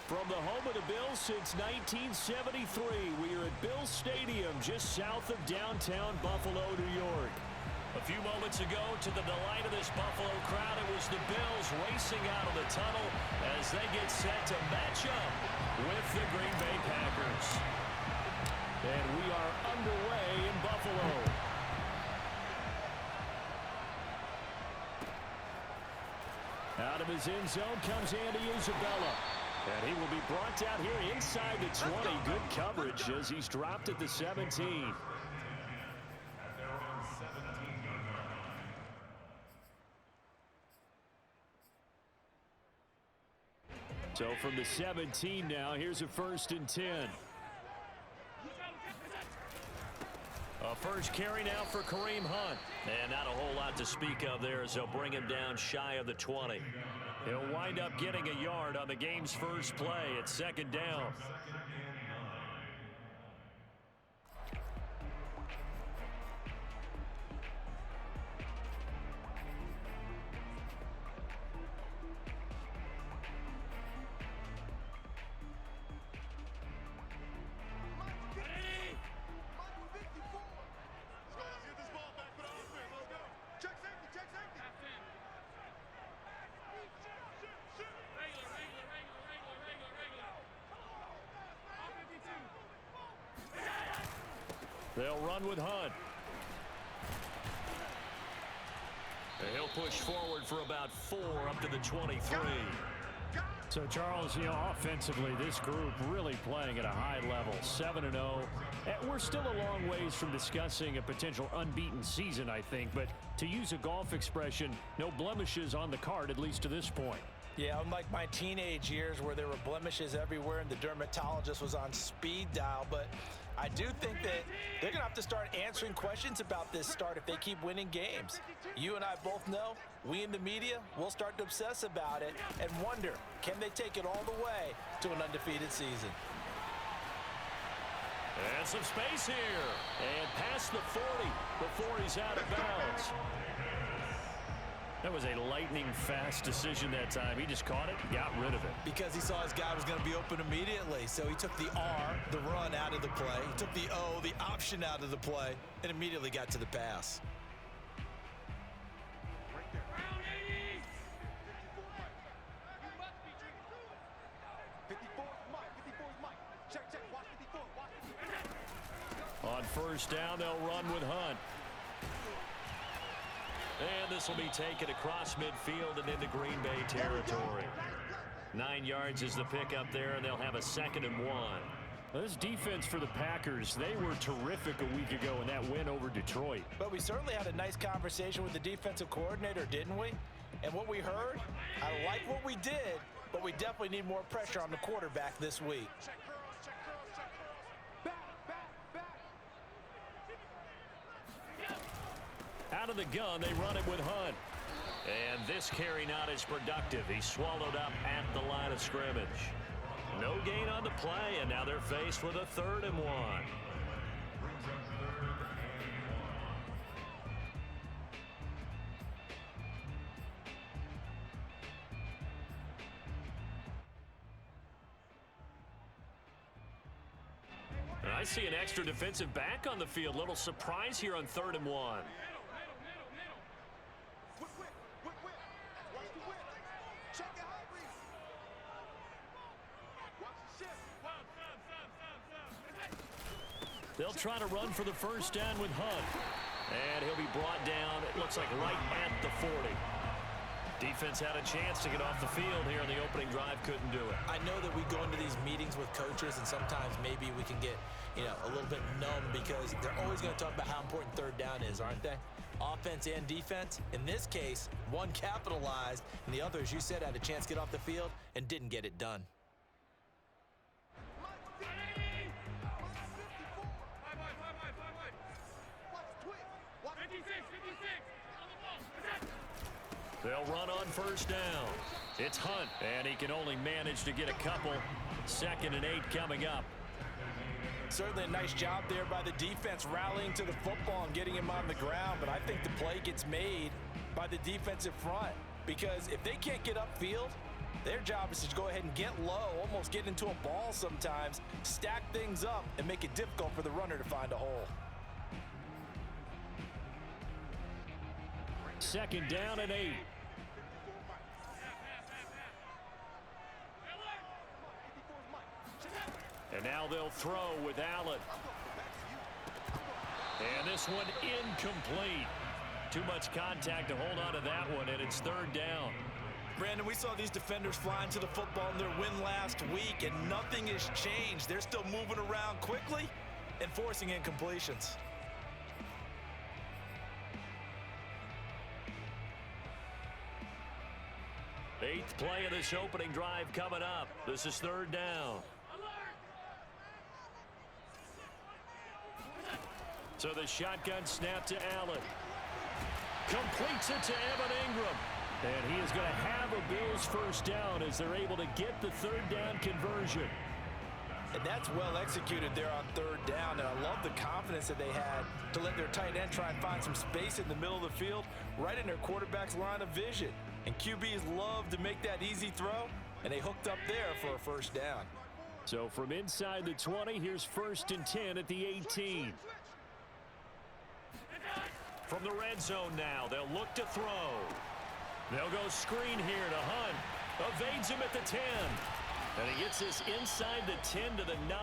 From the home of the Bills since 1973, we are at Bills Stadium just south of downtown Buffalo, New York. A few moments ago, to the delight of this Buffalo crowd, it was the Bills racing out of the tunnel as they get set to match up with the Green Bay Packers. And we are underway in Buffalo. Out of his end zone comes Andy Isabella. And he will be brought down here inside the 20. Good coverage as he's dropped at the 17. So from the 17 now, here's a 1st and 10. A first carry now for Kareem Hunt. And not a whole lot to speak of there as they'll bring him down shy of the 20. He'll wind up getting a yard on the game's first play at 2nd down. They'll run with Hunt. And he'll push forward for about 4 up to the 23. So, Charles, offensively, this group really playing at a high level, 7-0. And we're still a long ways from discussing a potential unbeaten season, I think. But to use a golf expression, no blemishes on the card, at least to this point. Yeah, unlike my teenage years where there were blemishes everywhere and the dermatologist was on speed dial. But I do think that they're going to have to start answering questions about this start if they keep winning games. You and I both know, we in the media, will start to obsess about it and wonder, can they take it all the way to an undefeated season? And some space here. And past the 40 before he's out of bounds. That was a lightning-fast decision that time. He just caught it, got rid of it. Because he saw his guy was going to be open immediately. So he took the R, the run, out of the play. He took the O, the option, out of the play, and immediately got to the pass. On 1st down, they'll run with Hunt. And this will be taken across midfield and into Green Bay territory. 9 yards is the pickup there, and they'll have a 2nd and 1. This defense for the Packers, they were terrific a week ago in that win over Detroit. But we certainly had a nice conversation with the defensive coordinator, didn't we? And what we heard, I like what we did, but we definitely need more pressure on the quarterback this week. Out of the gun, they run it with Hunt. And this carry not as productive. He's swallowed up at the line of scrimmage. No gain on the play, and now they're faced with a 3rd and 1. And I see an extra defensive back on the field. Little surprise here on 3rd and 1. They'll try to run for the 1st down with Hunt. And he'll be brought down, it looks like right at the 40. Defense had a chance to get off the field here in the opening drive, couldn't do it. I know that we go into these meetings with coaches, and sometimes maybe we can get, a little bit numb because they're always going to talk about how important 3rd down is, aren't they? Offense and defense. In this case, one capitalized, and the other, as you said, had a chance to get off the field and didn't get it done. They'll run on 1st down. It's Hunt, and he can only manage to get a couple. 2nd and 8 coming up. Certainly a nice job there by the defense rallying to the football and getting him on the ground, but I think the play gets made by the defensive front because if they can't get upfield, Their job is to go ahead and get low, almost get into a ball sometimes, stack things up, and make it difficult for the runner to find a hole. Second down and 8. And now they'll throw with Allen. And this one incomplete. Too much contact to hold on to that one, and it's third down. Brandon, we saw these defenders fly into the football in their win last week, and nothing has changed. They're still moving around quickly and forcing incompletions. Eighth play of this opening drive coming up. This is third down. So the shotgun snap to Allen. Completes it to Evan Ingram. And he is going to have a Bills first down as they're able to get the third down conversion. And that's well executed there on third down. And I love the confidence that they had to let their tight end try and find some space in the middle of the field, right in their quarterback's line of vision. And QBs love to make that easy throw, and they hooked up there for a first down. So from inside the 20, here's first and 10 at the 18. From the red zone now, they'll look to throw. They'll go screen here to Hunt. Evades him at the 10. And he gets this inside the 10 to the 9.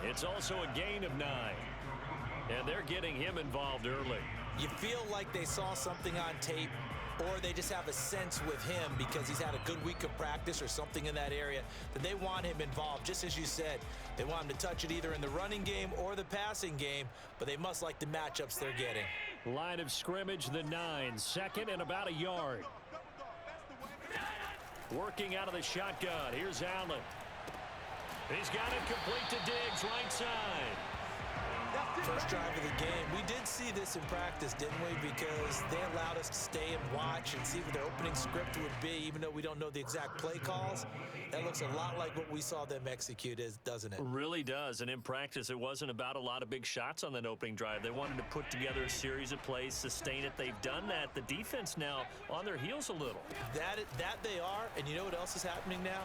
It's also a gain of 9. And they're getting him involved early. You feel like they saw something on tape, or they just have a sense with him because he's had a good week of practice or something in that area that they want him involved. Just as you said, they want him to touch it either in the running game or the passing game, but they must like the matchups they're getting. Line of scrimmage, the 9. Second and about a yard. Working out of the shotgun. Here's Allen. He's got it complete to Diggs, right side. First drive of the game. We did see this in practice, didn't we? Because they allowed us to stay and watch and see what their opening script would be, even though we don't know the exact play calls. That looks a lot like what we saw them execute, doesn't it? Really does. And in practice, it wasn't about a lot of big shots on that opening drive. They wanted to put together a series of plays, sustain it. They've done that. The defense now on their heels a little. That they are. And you know what else is happening now?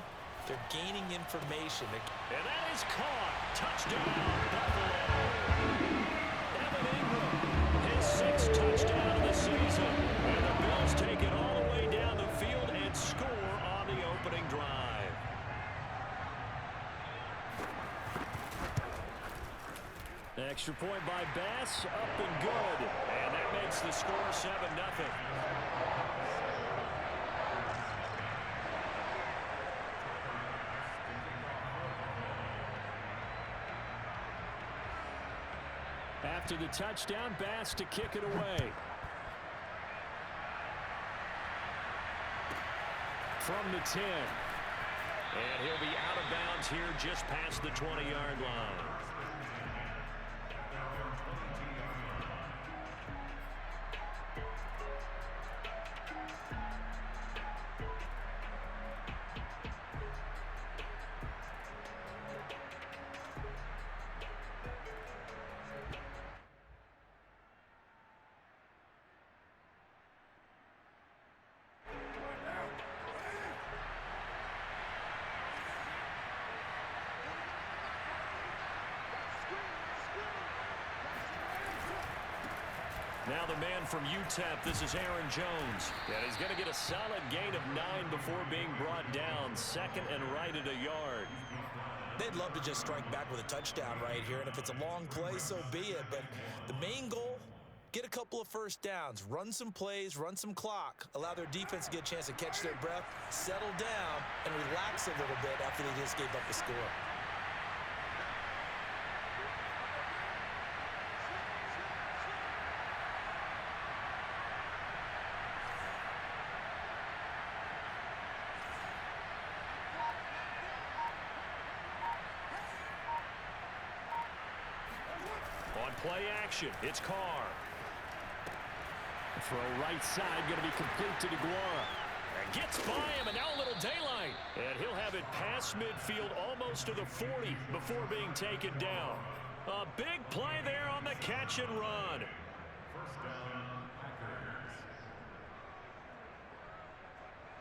They're gaining information. And that is caught. Touchdown, Buffalo. Evan Ingram, his 6th touchdown of the season. And the Bills take it all the way down the field and score on the opening drive. Extra point by Bass, up and good. And that makes the score 7-0. After the touchdown, Bass to kick it away. From the 10. And he'll be out of bounds here just past the 20-yard line. Now the man from UTEP, this is Aaron Jones. And he's going to get a solid gain of 9 before being brought down. Second and right at a yard. They'd love to just strike back with a touchdown right here. And if it's a long play, so be it. But the main goal, get a couple of first downs, run some plays, run some clock, allow their defense to get a chance to catch their breath, settle down, and relax a little bit after they just gave up the score. Play action. It's Carr. Throw right side going to be complete to DeGuara. And gets by him, and now a little daylight. And he'll have it past midfield almost to the 40 before being taken down. A big play there on the catch and run.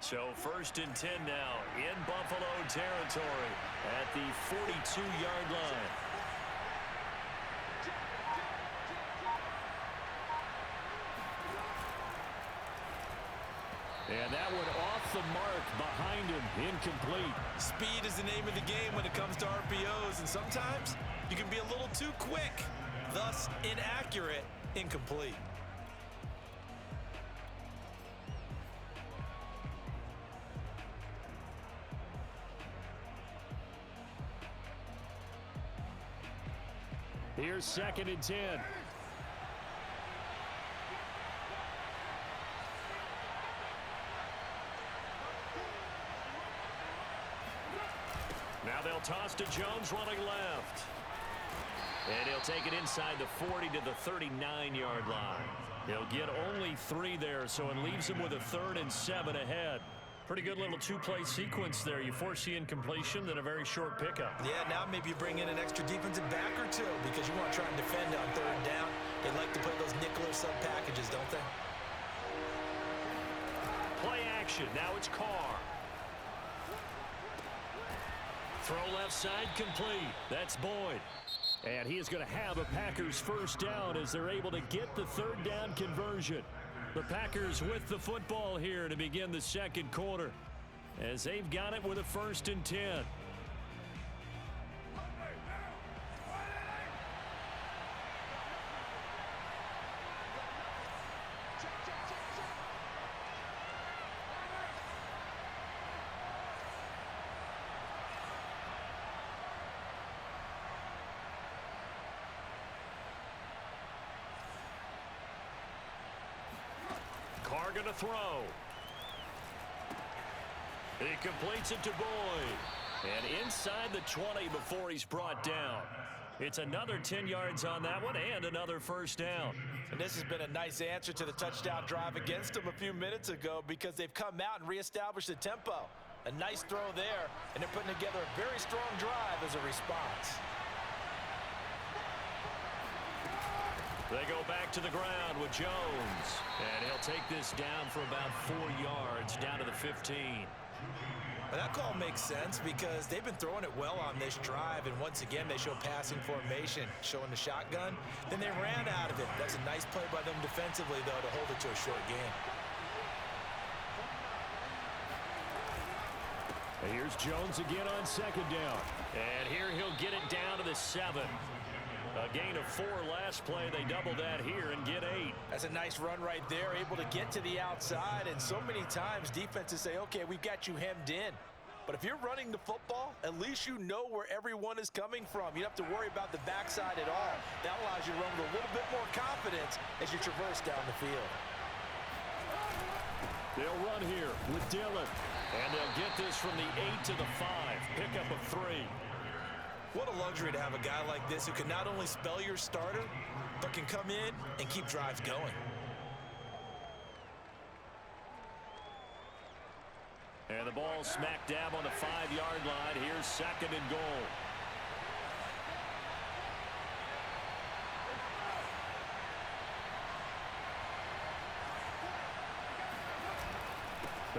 So So 1st and 10 now in Buffalo territory at the 42-yard line. And that one off the mark behind him, incomplete. Speed is the name of the game when it comes to RPOs, and sometimes you can be a little too quick, thus inaccurate, incomplete. Here's 2nd and 10. Now they'll toss to Jones running left. And he'll take it inside the 40 to the 39-yard line. He'll get only 3 there, so it leaves him with a 3rd and 7 ahead. Pretty good little two-play sequence there. You force the incompletion, then a very short pickup. Yeah, now maybe you bring in an extra defensive back or two because you want to try and defend on 3rd down. They like to play those nickel or sub packages, don't they? Play action. Now it's Carr. Throw left side complete. That's Boyd. And he is going to have a Packers 1st down as they're able to get the 3rd down conversion. The Packers with the football here to begin the 2nd quarter as they've got it with a 1st and 10. Carr going to throw. He completes it to Boyd. And inside the 20 before he's brought down. It's another 10 yards on that one and another 1st down. And this has been a nice answer to the touchdown drive against them a few minutes ago because they've come out and reestablished the tempo. A nice throw there, and they're putting together a very strong drive as a response. They go back to the ground with Jones. And he'll take this down for about 4 yards down to the 15. Well, that call makes sense because they've been throwing it well on this drive, and once again they show passing formation, showing the shotgun. Then they ran out of it. That's a nice play by them defensively, though, to hold it to a short gain. And here's Jones again on 2nd down. And here he'll get it down to the 7. A gain of 4 last play. They double that here and get 8. That's a nice run right there, able to get to the outside. And so many times defenses say, okay, we've got you hemmed in. But if you're running the football, at least you know where everyone is coming from. You don't have to worry about the backside at all. That allows you to run with a little bit more confidence as you traverse down the field. They'll run here with Dillon. And they'll get this from the 8 to the 5. Pickup of 3. What a luxury to have a guy like this who can not only spell your starter, but can come in and keep drives going. And the ball smack dab on the 5-yard line. Here's 2nd and goal.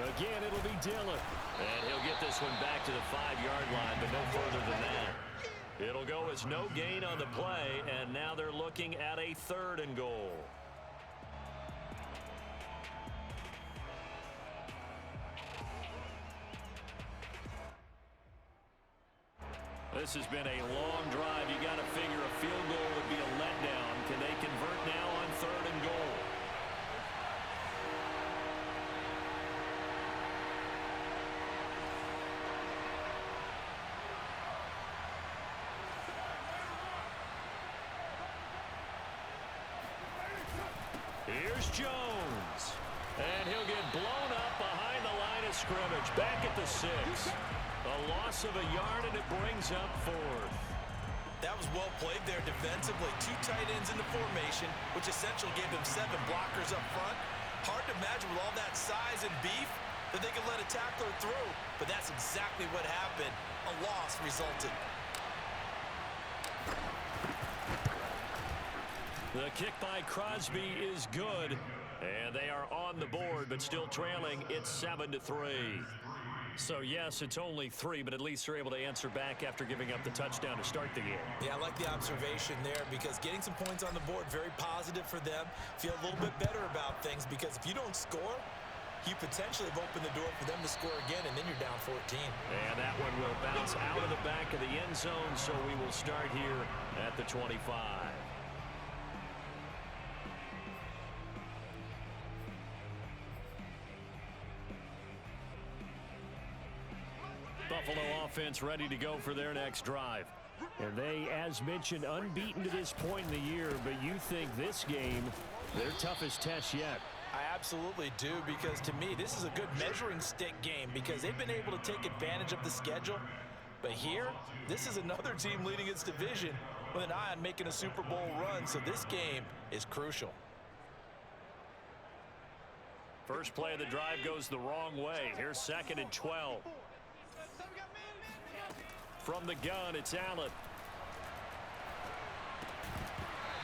Again, it'll be Dillon. And he'll get this one back to the 5-yard line, but no further than that. It'll go as no gain on the play, and now they're looking at a 3rd and goal. This has been a long drive. You got to figure a field goal would be a letdown. Can they convert now on 3rd and goal? Here's Jones. And he'll get blown up behind the line of scrimmage. Back at the 6. A loss of a yard, and it brings up 4th. That was well played there defensively. 2 tight ends in the formation, which essentially gave them 7 blockers up front. Hard to imagine with all that size and beef that they could let a tackler through, but that's exactly what happened. A loss resulted. The kick by Crosby is good. And they are on the board, but still trailing. It's 7-3. So, yes, it's only 3, but at least they're able to answer back after giving up the touchdown to start the game. Yeah, I like the observation there because getting some points on the board, very positive for them. Feel a little bit better about things because if you don't score, you potentially have opened the door for them to score again, and then you're down 14. And that one will bounce out of the back of the end zone, so we will start here at the 25. Buffalo offense ready to go for their next drive. And they, as mentioned, unbeaten to this point in the year, but you think this game, their toughest test yet. I absolutely do, because to me, this is a good measuring stick game because they've been able to take advantage of the schedule. But here, this is another team leading its division with an eye on making a Super Bowl run, so this game is crucial. First play of the drive goes the wrong way. Here's 2nd and 12. From the gun, it's Allen.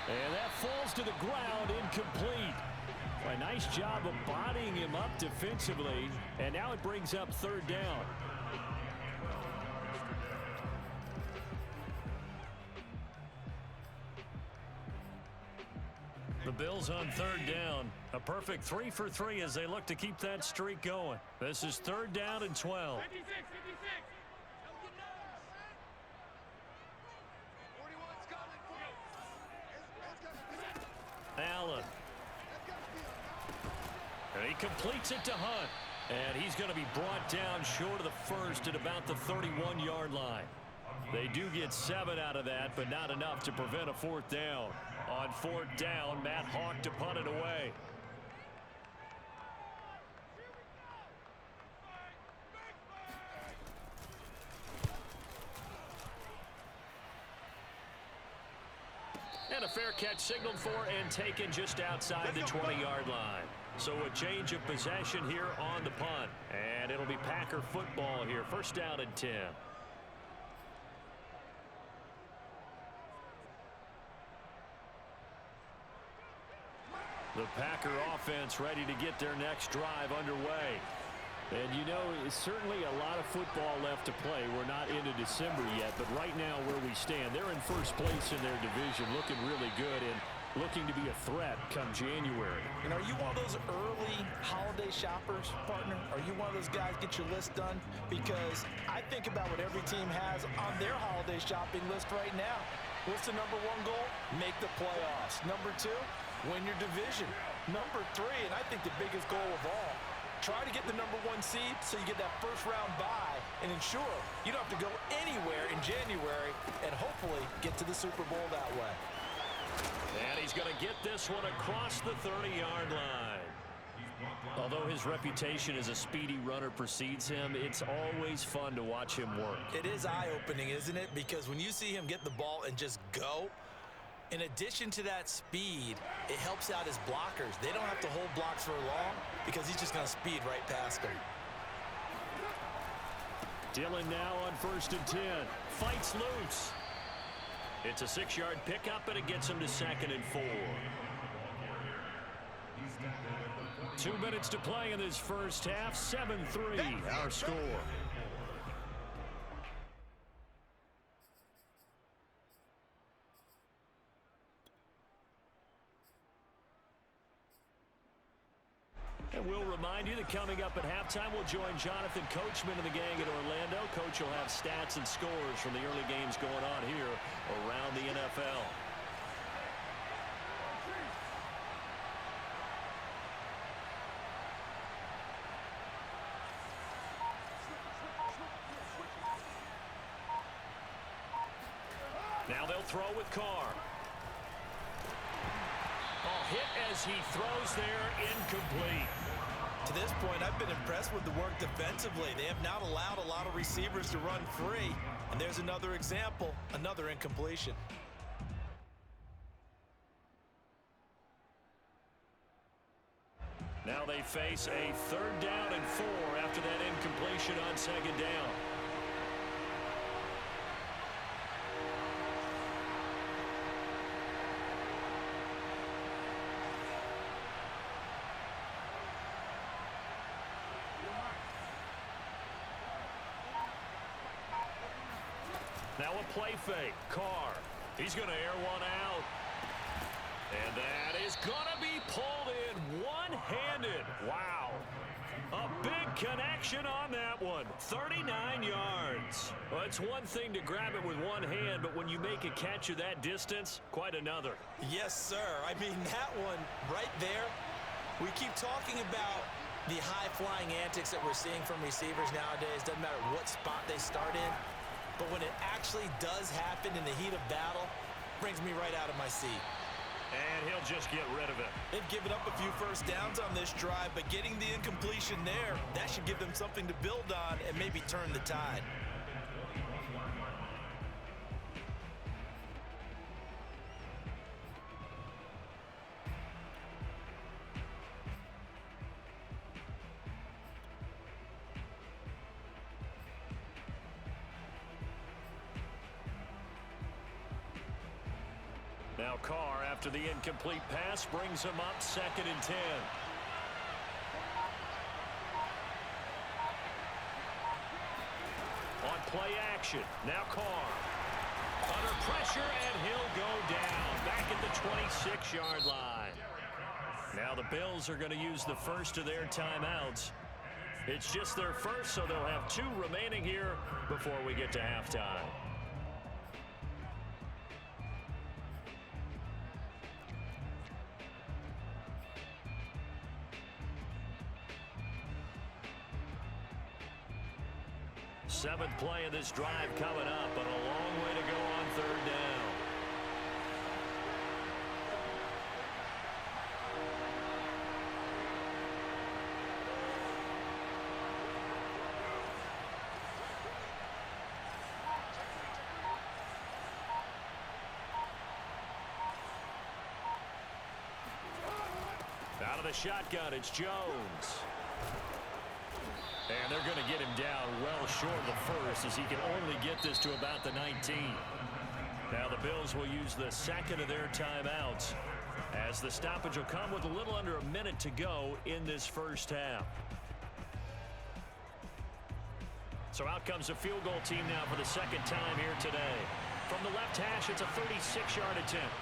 And that falls to the ground, incomplete. A nice job of bodying him up defensively, and now it brings up 3rd down. The Bills on 3rd down. A perfect 3 for 3 as they look to keep that streak going. This is 3rd down and 12. 56. Allen. And he completes it to Hunt. And he's going to be brought down short of the first at about the 31-yard line. They do get 7 out of that, but not enough to prevent a 4th down. On 4th down, Matt Hawk to punt it away. And a fair catch signaled for and taken just outside the 20-yard line. So a change of possession here on the punt. And it'll be Packer football here. 1st down and 10. The Packer offense ready to get their next drive underway. And, you know, it's certainly a lot of football left to play. We're not into December yet, but right now where we stand, they're in first place in their division, looking really good and looking to be a threat come January. And are you one of those early holiday shoppers, partner? Are you one of those guys get your list done? Because I think about what every team has on their holiday shopping list right now. What's the number 1 goal? Make the playoffs. Number 2, win your division. Number 3, and I think the biggest goal of all, try to get the number 1 seed so you get that first-round bye and ensure you don't have to go anywhere in January and hopefully get to the Super Bowl that way. And he's going to get this one across the 30-yard line. Although his reputation as a speedy runner precedes him, it's always fun to watch him work. It is eye-opening, isn't it? Because when you see him get the ball and just go, in addition to that speed, it helps out his blockers. They don't have to hold blocks for long because he's just going to speed right past them. Dillon now on 1st and 10. Fights loose. It's a 6-yard pickup, and it gets him to 2nd and 4. 2 minutes to play in this first half. 7-3 our score. And we'll remind you that coming up at halftime, we'll join Jonathan Coachman and the gang in Orlando. Coach will have stats and scores from the early games going on here around the NFL. Now they'll throw with Carr. Hit as he throws there, incomplete. To this point, I've been impressed with the work defensively. They have not allowed a lot of receivers to run free. And there's another example, another incompletion. Now they face a 3rd down and 4 after that incompletion on 2nd down. Now a play fake. Carr. He's going to air one out. And that is going to be pulled in one-handed. Wow. A big connection on that one. 39 yards. Well, it's one thing to grab it with one hand, but when you make a catch of that distance, quite another. Yes, sir. I mean, that one right there, we keep talking about the high-flying antics that we're seeing from receivers nowadays. Doesn't matter what spot they start in. But when it actually does happen in the heat of battle, brings me right out of my seat. And he'll just get rid of it. They've given up a few first downs on this drive, but getting the incompletion there, that should give them something to build on and maybe turn the tide. Now Carr, after the incomplete pass, brings him up 2nd and 10. On play action, now Carr. Under pressure, and he'll go down. Back at the 26-yard line. Now the Bills are going to use the first of their timeouts. It's just their first, so they'll have 2 remaining here before we get to halftime. Seventh play of this drive coming up, but a long way to go on 3rd down. Out of the shotgun, it's Jones. And they're going to get him down well short of the first, as he can only get this to about the 19. Now the Bills will use the second of their timeouts, as the stoppage will come with a little under a minute to go in this first half. So out comes the field goal team now for the second time here today. From the left hash, it's a 36-yard attempt.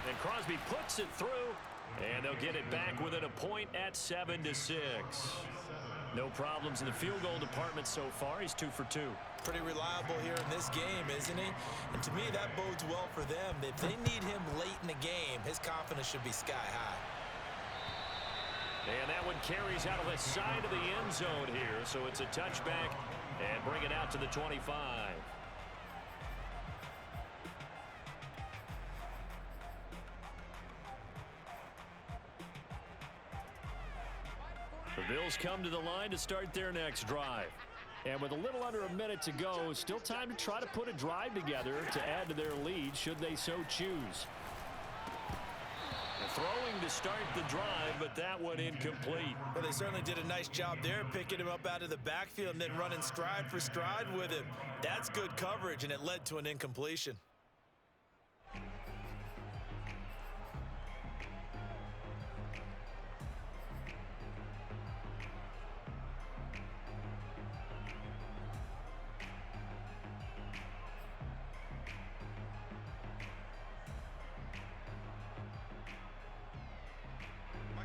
And Crosby puts it through. And they'll get it back within a point at 7-6. No problems in the field goal department so far. He's 2 for 2. Pretty reliable here in this game, isn't he? And to me, that bodes well for them. If they need him late in the game, his confidence should be sky high. And that one carries out of the side of the end zone here. So it's a touchback and bring it out to the 25. The Bills come to the line to start their next drive. And with a little under a minute to go, still time to try to put a drive together to add to their lead should they so choose. Throwing to start the drive, but that one incomplete. Well, they certainly did a nice job there, picking him up out of the backfield and then running stride for stride with him. That's good coverage, and it led to an incompletion.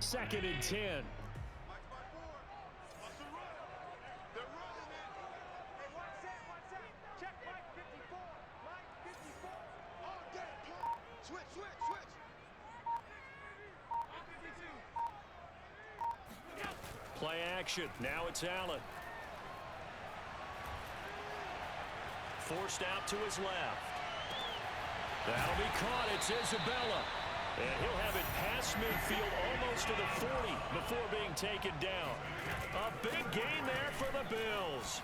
Second and 10. Play action. Now it's Allen. Forced out to his left. That'll be caught. It's Isabella. And he'll have it past midfield almost to the 40 before being taken down. A big gain there for the Bills.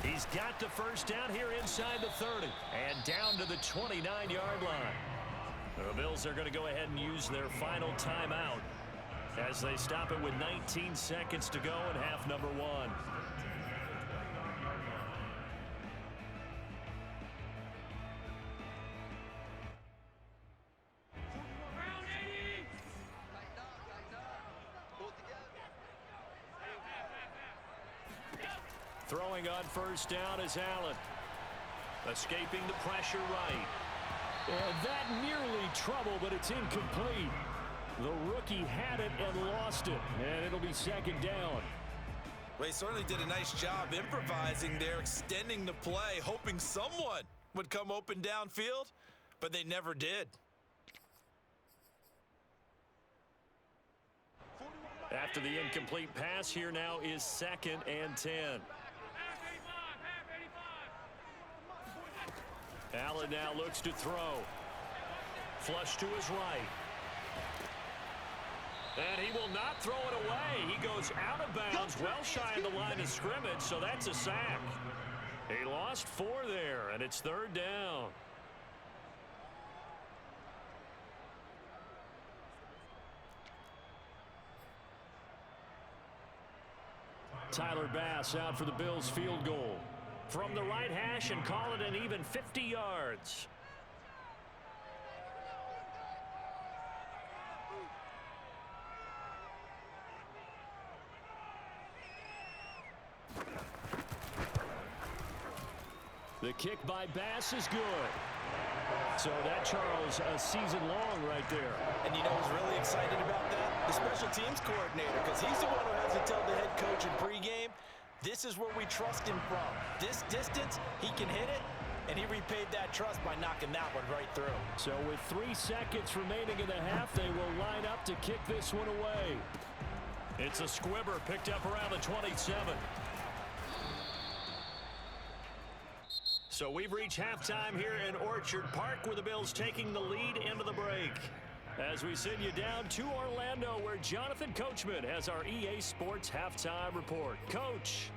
He's got the first down here inside the 30 and down to the 29-yard line. The Bills are going to go ahead and use their final timeout as they stop it with 19 seconds to go in half number 1. Throwing on first down is Allen. Escaping the pressure right. And that nearly trouble, but it's incomplete. The rookie had it and lost it, and it'll be second down. Well, he certainly did a nice job improvising there, extending the play, hoping someone would come open downfield, but they never did. After the incomplete pass, here now is 2nd and 10. Allen now looks to throw. Flush to his right. And he will not throw it away. He goes out of bounds, well shy of the line of scrimmage, so that's a sack. He lost 4 there, and it's 3rd down. Tyler Bass out for the Bills field goal. From the right hash and call it an even 50 yards. The kick by Bass is good. So that, Charles, a season long right there. And you know who's really excited about that? The special teams coordinator, because he's the one who has to tell the head coach in pregame, this is where we trust him from. This distance, he can hit it, and he repaid that trust by knocking that one right through. So with 3 seconds remaining in the half, they will line up to kick this one away. It's a squibber picked up around the 27. So we've reached halftime here in Orchard Park, where the Bills taking the lead into the break. As we send you down to Orlando, where Jonathan Coachman has our EA Sports halftime report. Coach.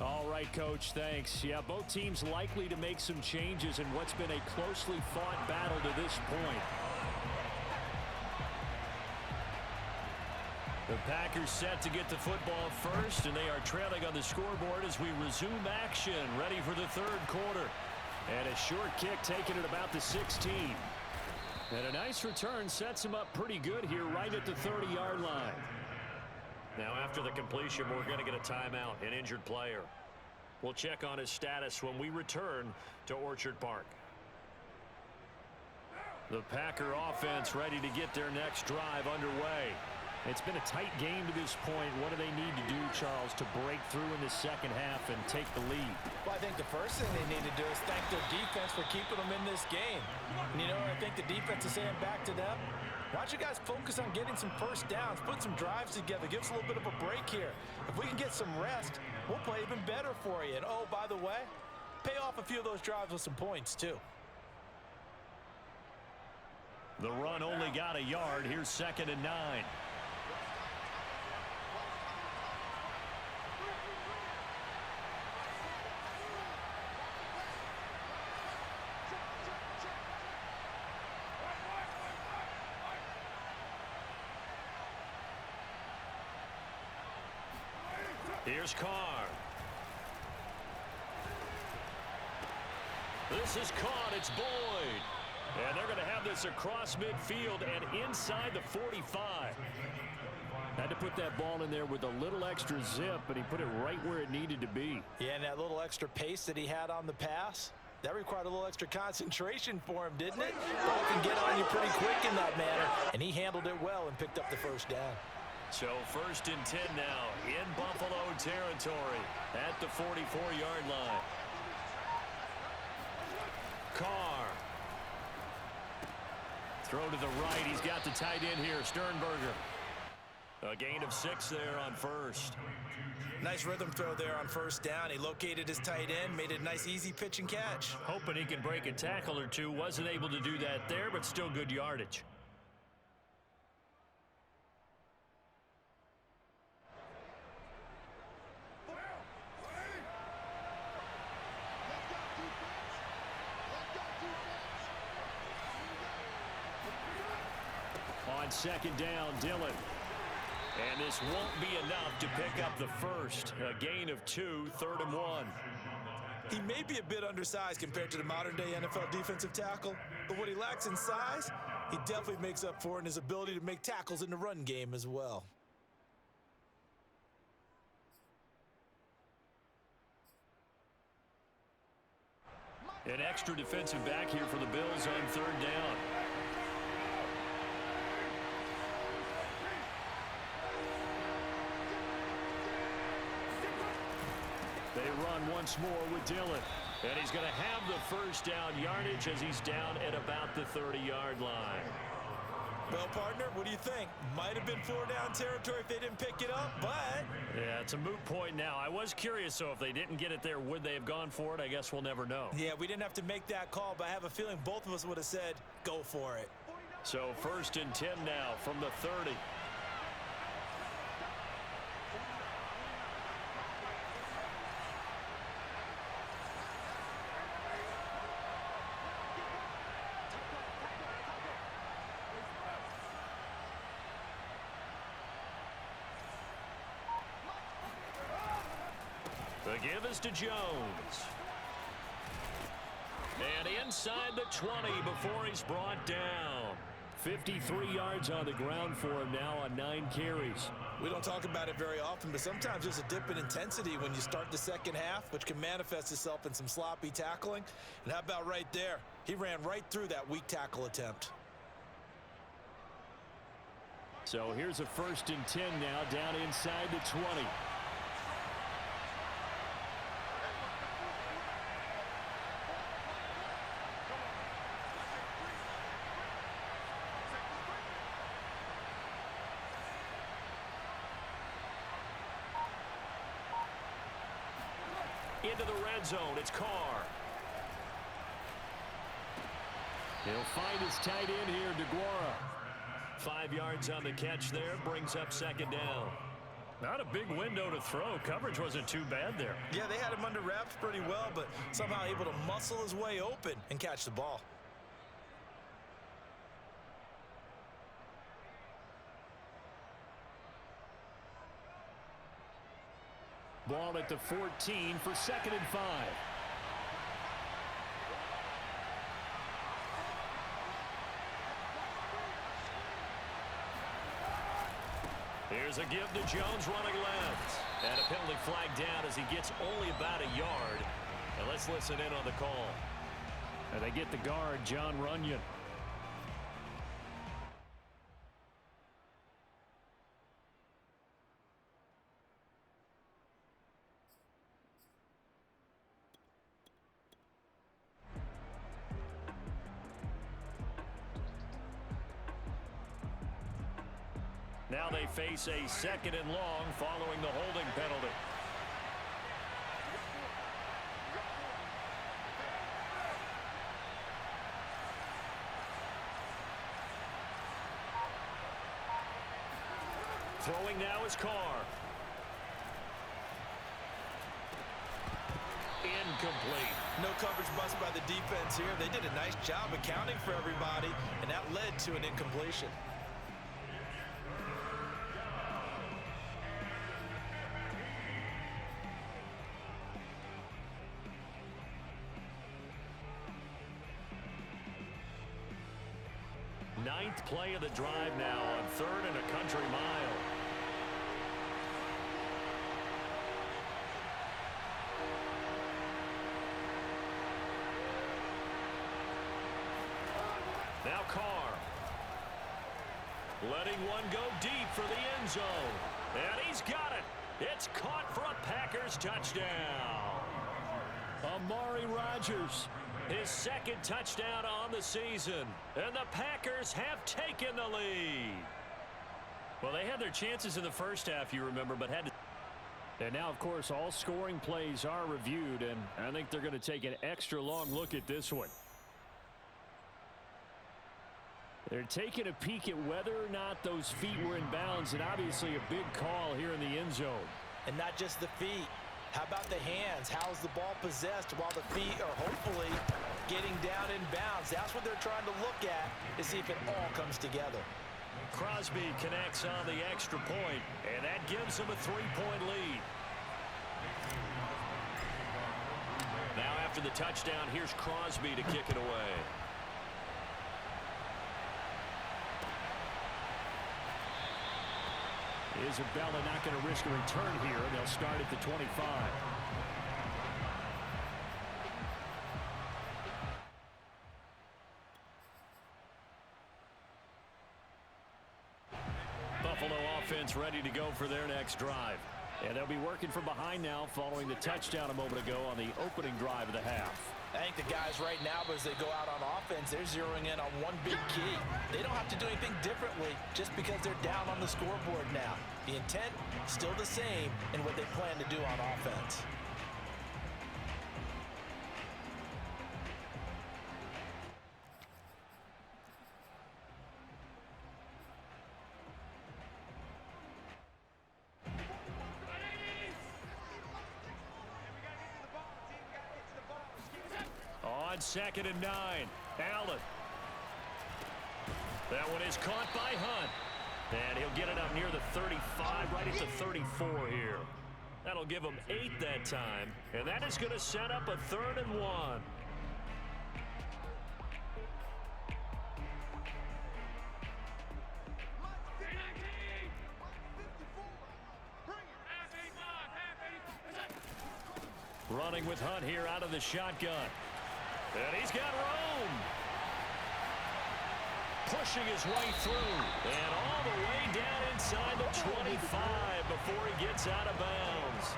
All right, Coach, thanks. Yeah, both teams likely to make some changes in what's been a closely fought battle to this point. The Packers set to get the football first, and they are trailing on the scoreboard as we resume action, ready for the 3rd quarter. And a short kick taken at about the 16. And a nice return sets him up pretty good here right at the 30-yard line. Now, after the completion, we're going to get a timeout, an injured player. We'll check on his status when we return to Orchard Park. The Packer offense ready to get their next drive underway. It's been a tight game to this point. What do they need to do, Charles, to break through in the second half and take the lead? Well, I think the first thing they need to do is thank their defense for keeping them in this game. And, you know, I think the defense is saying back to them, why don't you guys focus on getting some first downs, put some drives together, give us a little bit of a break here. If we can get some rest, we'll play even better for you. And, oh, by the way, pay off a few of those drives with some points, too. The run only got a yard. Here's 2nd and 9. Here's Carr. This is caught. It's Boyd. And they're going to have this across midfield and inside the 45. Had to put that ball in there with a little extra zip, but he put it right where it needed to be. Yeah, and that little extra pace that he had on the pass, that required a little extra concentration for him, didn't it? Ball can get on you pretty quick in that manner, and he handled it well and picked up the first down. So 1st and 10 now in Buffalo territory at the 44-yard line. Carr. Throw to the right. He's got the tight end here, Sternberger. A gain of 6 there on first. Nice rhythm throw there on first down. He located his tight end, made it a nice easy pitch and catch. Hoping he can break a tackle or two. Wasn't able to do that there, but still good yardage. On 2nd down, Dillon. And this won't be enough to pick up the first. A gain of 2, 3rd and 1. He may be a bit undersized compared to the modern-day NFL defensive tackle, but what he lacks in size, he definitely makes up for in his ability to make tackles in the run game as well. An extra defensive back here for the Bills on third down. They run once more with Dillon. And he's going to have the first down yardage as he's down at about the 30-yard line. Well, partner, what do you think? Might have been 4-down territory if they didn't pick it up, but... Yeah, it's a moot point now. I was curious, so if they didn't get it there, would they have gone for it? I guess we'll never know. Yeah, we didn't have to make that call, but I have a feeling both of us would have said, go for it. So 1st and 10 now from the 30. The give is to Jones. And inside the 20 before he's brought down. 53 yards on the ground for him now on 9 carries. We don't talk about it very often, but sometimes there's a dip in intensity when you start the second half, which can manifest itself in some sloppy tackling. And how about right there? He ran right through that weak tackle attempt. So here's a 1st and 10 now down inside the 20. Into the red zone, it's Carr. He'll find his tight end here, DeGuara. 5 yards on the catch there, brings up 2nd down. Not a big window to throw. Coverage wasn't too bad there. Yeah, they had him under wraps pretty well, but somehow able to muscle his way open and catch the ball. Ball at the 14 for 2nd and 5. Here's a give to Jones running left. And a penalty flag down as he gets only about a yard. And let's listen in on the call. And they get the guard, Jon Runyan. Now they face a 2nd and long following the holding penalty. Throwing now is Carr. Incomplete. No coverage bust by the defense here. They did a nice job accounting for everybody, and that led to an incompletion. Ninth play of the drive now on 3rd and a country mile. Now Carr. Letting one go deep for the end zone. And he's got it. It's caught for a Packers touchdown. Amari Rodgers. His 2nd touchdown on the season. And the Packers have taken the lead. Well, they had their chances in the first half, you remember, but had to. And now, of course, all scoring plays are reviewed, and I think they're going to take an extra long look at this one. They're taking a peek at whether or not those feet were in bounds, and obviously a big call here in the end zone. And not just the feet. How about the hands? How's the ball possessed while the feet are hopefully getting down in bounds? That's what they're trying to look at to see if it all comes together. Crosby connects on the extra point, and that gives them a 3-point lead. after the touchdown. Here's Crosby to kick it away. Isabella not going to risk a return here. They'll start at the 25. Buffalo offense ready to go for their next drive. And they'll be working from behind now following the touchdown a moment ago on the opening drive of the half. I think the guys right now, as they go out on offense, they're zeroing in on one big key. They don't have to do anything differently just because they're down on the scoreboard now. The intent still the same in what they plan to do on offense. On 2nd and 9, Allen. That one is caught by Hunt. And he'll get it up near the 35, right at the 34 here. That'll give him 8 that time. And that is going to set up a 3rd and 1. Running with Hunt here out of the shotgun. And he's got room. Pushing his way through. And all the way down inside the 25 before he gets out of bounds.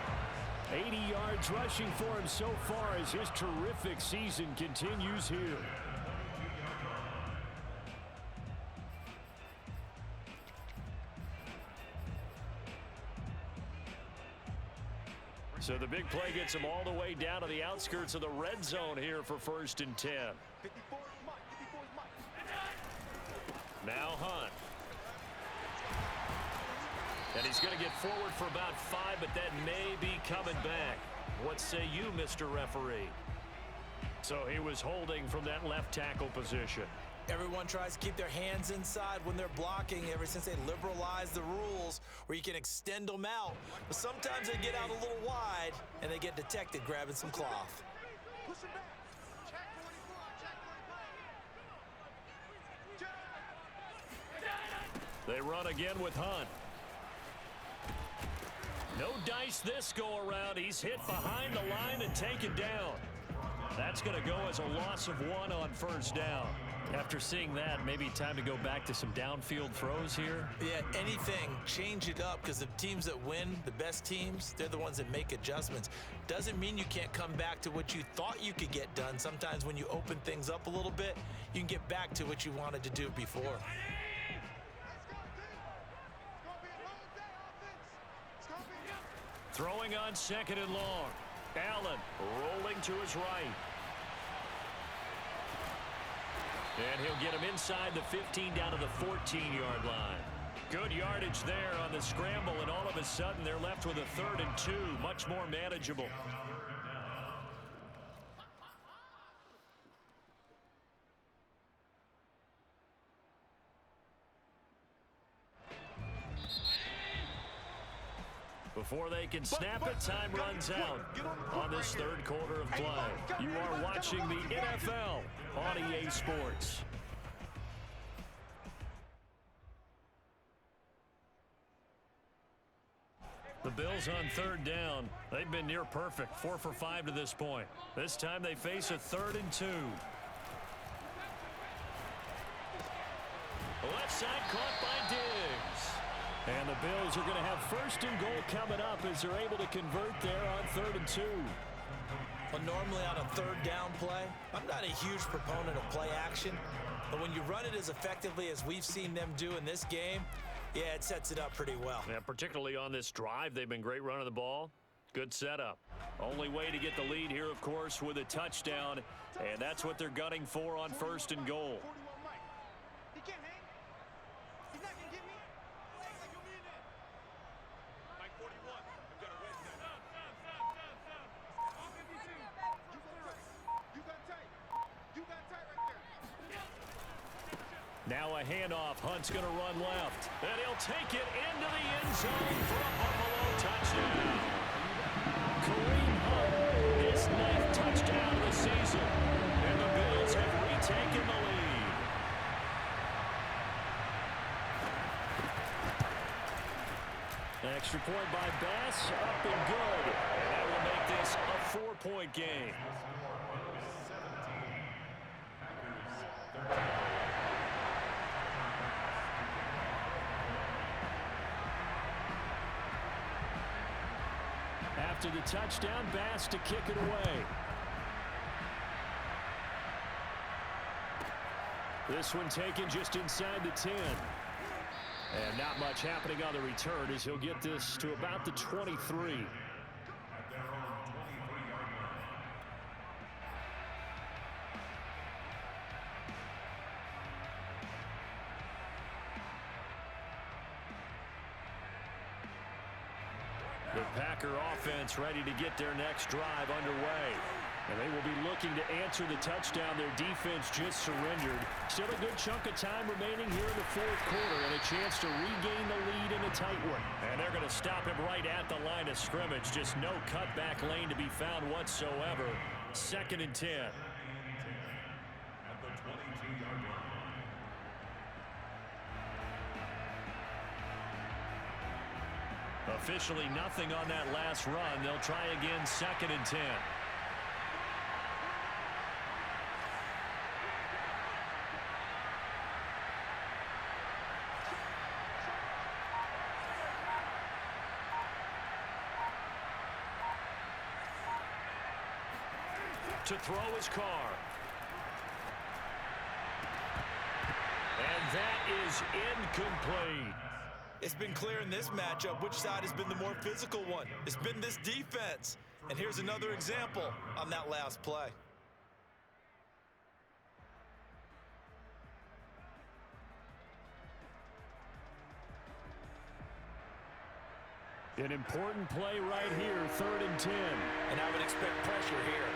80 yards rushing for him so far as his terrific season continues here. So the big play gets him all the way down to the outskirts of the red zone here for 1st and 10. Now Hunt. And he's going to get forward for about 5, but that may be coming back. What say you, Mr. Referee? So he was holding from that left tackle position. Everyone tries to keep their hands inside when they're blocking ever since they liberalized the rules where you can extend them out. But sometimes they get out a little wide and they get detected grabbing some cloth. They run again with Hunt. No dice this go around. He's hit behind the line and taken down. That's going to go as a loss of 1 on 1st down. After seeing that, maybe time to go back to some downfield throws here. Yeah, anything. Change it up because the teams that win, the best teams, they're the ones that make adjustments. Doesn't mean you can't come back to what you thought you could get done. Sometimes when you open things up a little bit, you can get back to what you wanted to do before. Throwing on 2nd and long. Allen rolling to his right. And he'll get him inside the 15 down to the 14-yard line. Good yardage there on the scramble, and all of a sudden they're left with a 3rd and 2, much more manageable. Before they can snap it, time runs out on this 3rd quarter of play. You are watching the NFL on EA Sports. The Bills on 3rd down. They've been near perfect, 4 for 5 to this point. This time they face a 3rd and 2. Left side caught by Diggs. And the Bills are going to have 1st and goal coming up as they're able to convert there on 3rd and 2. Well, normally on a 3rd down play, I'm not a huge proponent of play action. But when you run it as effectively as we've seen them do in this game, yeah, it sets it up pretty well. Yeah, particularly on this drive, they've been great running the ball. Good setup. Only way to get the lead here, of course, with a touchdown. And that's what they're gunning for on 1st and goal. Now a handoff. Hunt's going to run left. And he'll take it into the end zone for a Buffalo touchdown. Kareem Hunt, his 9th touchdown of the extra point by Bass, up and good. And that will make this a 4-point game. After the touchdown, Bass to kick it away. This one taken just inside the 10. And not much happening on the return as he'll get this to about the 23. The Packer offense ready to get their next drive underway. And they will be looking to answer the touchdown their defense just surrendered. Still a good chunk of time remaining here in the fourth quarter and a chance to regain the lead in a tight one. And they're going to stop him right at the line of scrimmage. Just no cutback lane to be found whatsoever. 2nd and 10. Officially nothing on that last run. They'll try again 2nd and 10. To throw his car. And that is incomplete. It's been clear in this matchup which side has been the more physical one. It's been this defense. And here's another example on that last play. An important play right here, 3rd and 10. And I would expect pressure here.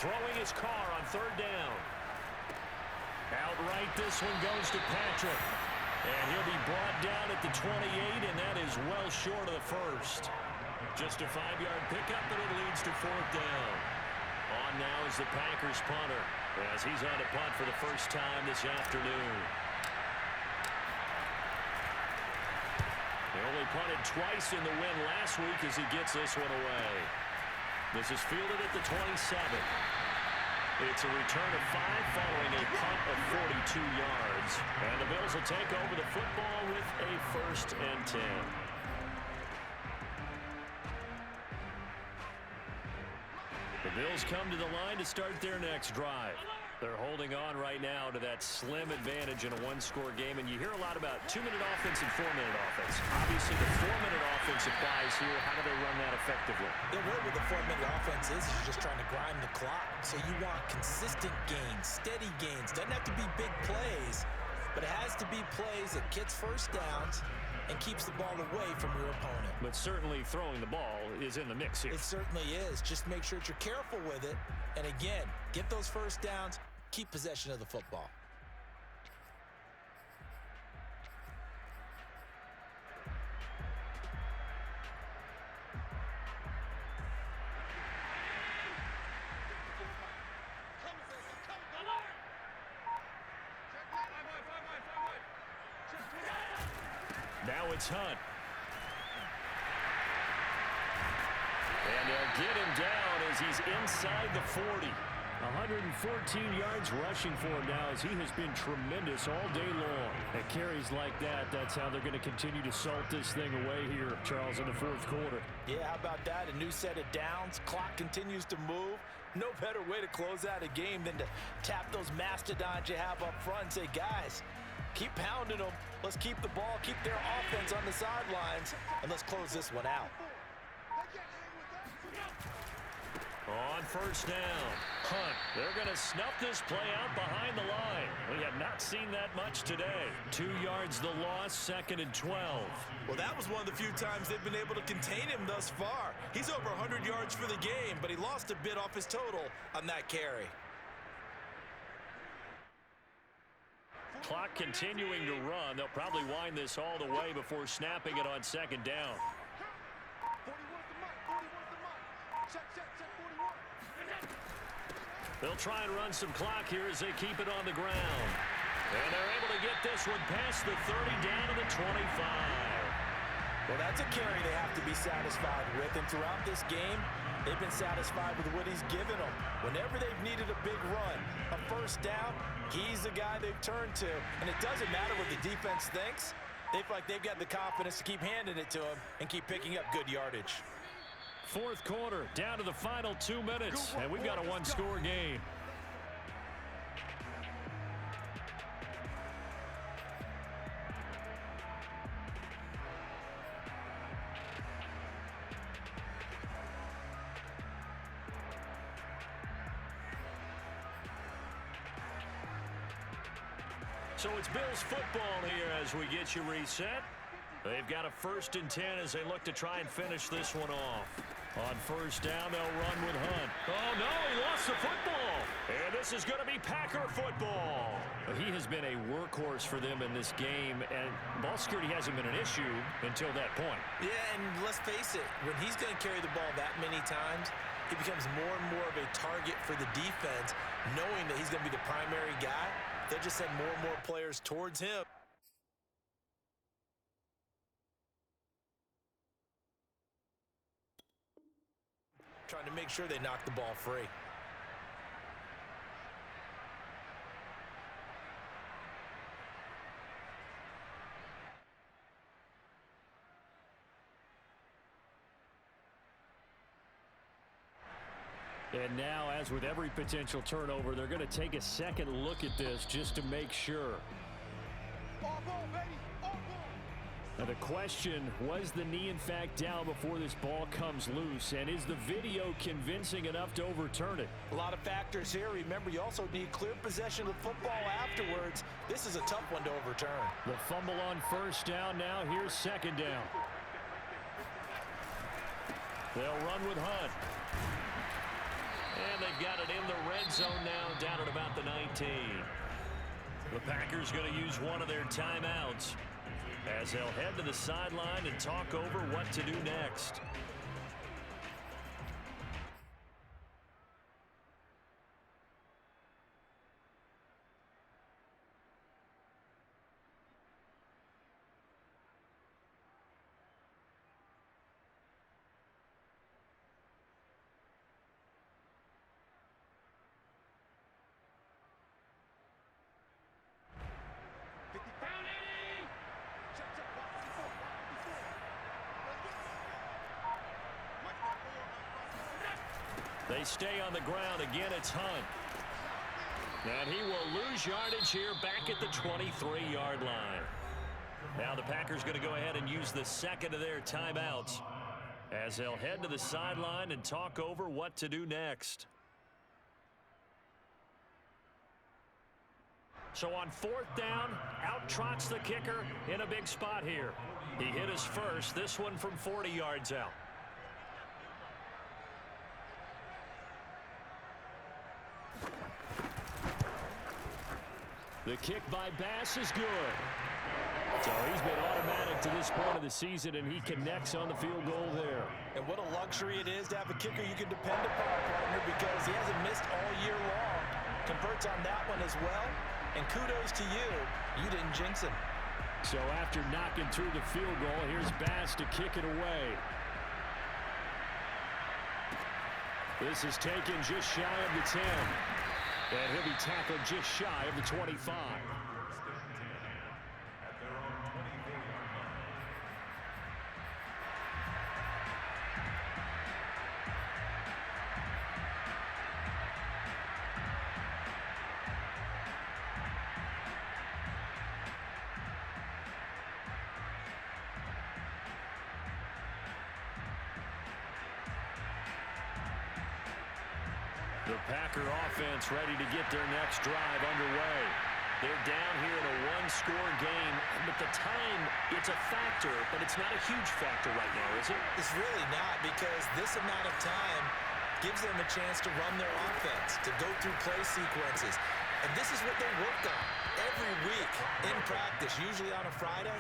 Throwing his car on 3rd down. Outright, this one goes to Patrick. And he'll be brought down at the 28, and that is well short of the first. Just a 5-yard pickup, but it leads to 4th down. On now is the Packers punter, as he's on to punt for the first time this afternoon. They only punted twice in the win last week as he gets this one away. This is fielded at the 27. It's a return of 5 following a punt of 42 yards. And the Bills will take over the football with a 1st and 10. The Bills come to the line to start their next drive. They're holding on right now to that slim advantage in a one-score game, and you hear a lot about 2-minute offense and 4-minute offense. Obviously, the 4-minute offense applies here. How do they run that effectively? Yeah, really what the 4-minute offense is you're just trying to grind the clock. So you want consistent gains, steady gains. Doesn't have to be big plays, but it has to be plays that gets first downs and keeps the ball away from your opponent. But certainly throwing the ball is in the mix here. It certainly is. Just make sure that you're careful with it. And again, get those first downs. Keep possession of the football. Now it's Hunt. And they'll get him down as he's inside the 40. 114 yards rushing for him now as he has been tremendous all day long. At carries like that, that's how they're going to continue to salt this thing away here, Charles, in the fourth quarter. Yeah, how about that? A new set of downs. Clock continues to move. No better way to close out a game than to tap those mastodons you have up front and say, guys, keep pounding them. Let's keep the ball, keep their offense on the sidelines, and let's close this one out. On 1st down, Hunt. They're going to snuff this play out behind the line. We have not seen that much today. 2 yards the loss, 2nd and 12. Well, that was one of the few times they've been able to contain him thus far. He's over 100 yards for the game, but he lost a bit off his total on that carry. Clock continuing to run. They'll probably wind this all the way before snapping it on 2nd down. They'll try and run some clock here as they keep it on the ground. And they're able to get this one past the 30 down to the 25. Well, that's a carry they have to be satisfied with. And throughout this game, they've been satisfied with what he's given them. Whenever they've needed a big run, a first down, he's the guy they've turned to. And it doesn't matter what the defense thinks. They feel like they've got the confidence to keep handing it to him and keep picking up good yardage. Fourth quarter, down to the final 2 minutes, and we've got a one-score game. So it's Bills football here as we get you reset. They've got a 1st and 10 as they look to try and finish this one off. On first down, they'll run with Hunt. Oh, no, he lost the football. And this is going to be Packer football. He has been a workhorse for them in this game, and ball security hasn't been an issue until that point. Yeah, and let's face it, when he's going to carry the ball that many times, he becomes more and more of a target for the defense, knowing that he's going to be the primary guy. They'll just send more and more players towards him. Trying to make sure they knock the ball free. And now, as with every potential turnover, they're going to take a second look at this just to make sure. Now the question, was the knee in fact down before this ball comes loose? And is the video convincing enough to overturn it? A lot of factors here. Remember, you also need clear possession of the football afterwards. This is a tough one to overturn. The fumble on first down now. Here's second down. They'll run with Hunt. And they've got it in the red zone now, down at about the 19. The Packers going to use one of their timeouts as they'll head to the sideline and talk over what to do next. They stay on the ground. Again, it's Hunt. And he will lose yardage here back at the 23-yard line. Now the Packers going to go ahead and use the second of their timeouts as they'll head to the sideline and talk over what to do next. So on fourth down, out trots the kicker in a big spot here. He hit his first, this one from 40 yards out. The kick by Bass is good. So he's been automatic to this point of the season, and he connects on the field goal there. And what a luxury it is to have a kicker you can depend upon, partner, because he hasn't missed all year long. Converts on that one as well. And kudos to you. You didn't jinx him. So after knocking through the field goal, here's Bass to kick it away. This is taken just shy of the 10. And he'll be tackled just shy of the 25. The Packer offense ready to get their next drive underway. They're down here in a one-score game, but the time, it's a factor, but it's not a huge factor right now, is it? It's really not, because this amount of time gives them a chance to run their offense, to go through play sequences. And this is what they work on every week in practice, usually on a Friday.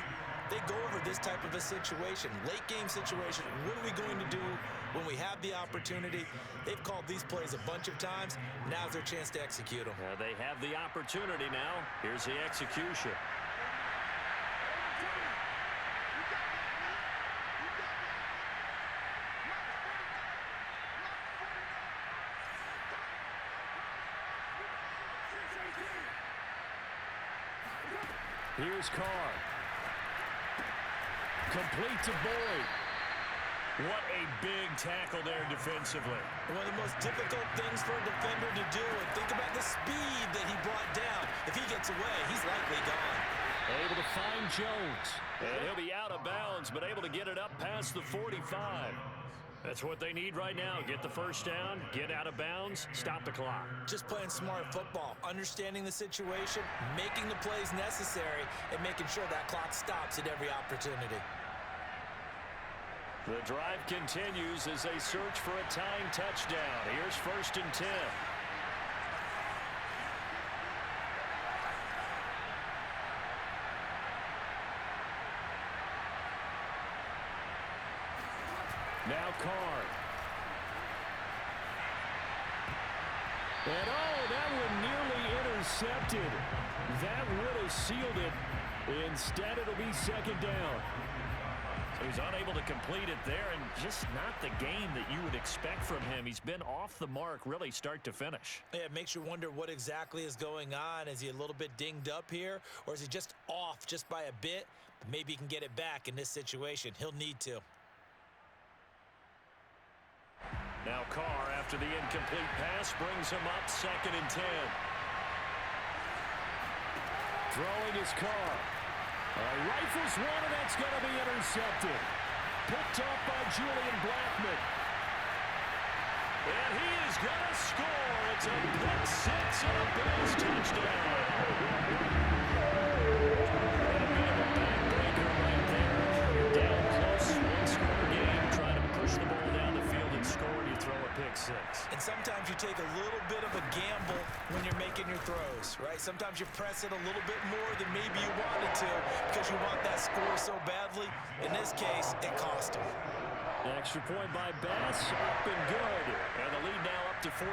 they go over this type of a situation, late game situation. What are we going to do when we have the opportunity? They've called these plays a bunch of times. Now's their chance to execute them. They have the opportunity now. Here's the execution. Here's Carr. Complete to Boyd. What a big tackle there defensively. One of the most difficult things for a defender to do. And think about the speed that he brought down. If he gets away, he's likely gone. Able to find Jones. And he'll be out of bounds, but able to get it up past the 45. That's what they need right now. Get the first down, get out of bounds, stop the clock. Just playing smart football, understanding the situation, making the plays necessary, and making sure that clock stops at every opportunity. The drive continues as they search for a tying touchdown. Here's 1st and 10. Now Carr. And that one nearly intercepted. That would have sealed it. Instead, it'll be 2nd down. So he's unable to complete it there, and just not the game that you would expect from him. He's been off the mark, really, start to finish. Yeah, it makes you wonder what exactly is going on. Is he a little bit dinged up here, or is he just off just by a bit? Maybe he can get it back in this situation. He'll need to. Now Carr, after the incomplete pass, brings him up 2nd and 10. Throwing his Carr. Rifles one, and that's going to be intercepted. Picked up by Julian Blackmon. And he is going to score. It's a pick six and a Bills touchdown. And a bit of a backbreaker right there. You're down close, one-score game, trying to push the ball down the field and score, and you throw a pick six. And sometimes you take a little bit of a gamble when you're making your throws, right? Sometimes you press it a little bit more than maybe you wanted to because you want that score so badly. In this case, it cost him. An extra point by Bass, up and good. And the lead now up to 14.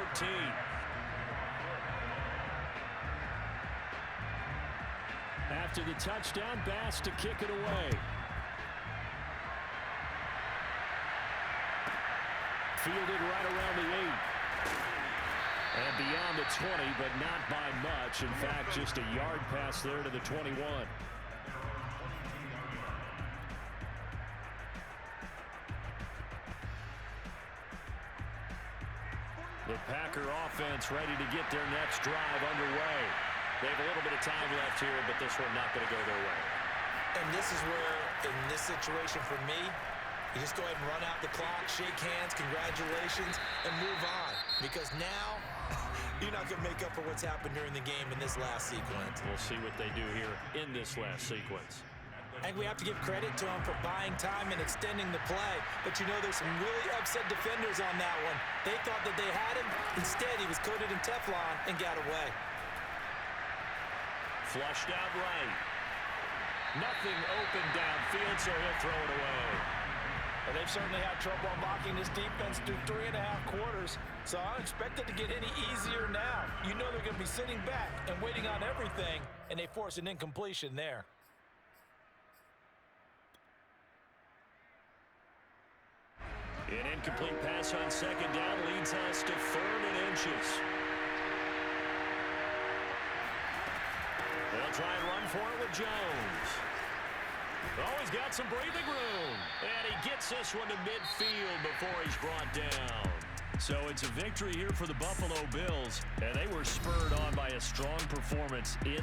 After the touchdown, Bass to kick it away. Fielded right around the 8. And beyond the 20, but not by much. In fact, just a yard pass there to the 21. The Packer offense ready to get their next drive underway. They have a little bit of time left here, but this one not going to go their way. And this is where, in this situation for me, you just go ahead and run out the clock, shake hands, congratulations, and move on. Because now, you're not going to make up for what's happened during the game in this last sequence. We'll see what they do here in this last sequence. I think we have to give credit to him for buying time and extending the play. But you know, there's some really upset defenders on that one. They thought that they had him. Instead, he was coated in Teflon and got away. Flushed out right. Nothing open downfield, so he'll throw it away. Well, they've certainly had trouble unlocking this defense through 3.5 quarters. So I don't expect it to get any easier now. You know they're going to be sitting back and waiting on everything, and they force an incompletion there. An incomplete pass on 2nd down leads us to 3rd and inches. They'll try and run for it with Jones. Oh, he's got some breathing room. And he gets this one to midfield before he's brought down. So it's a victory here for the Buffalo Bills. And they were spurred on by a strong performance in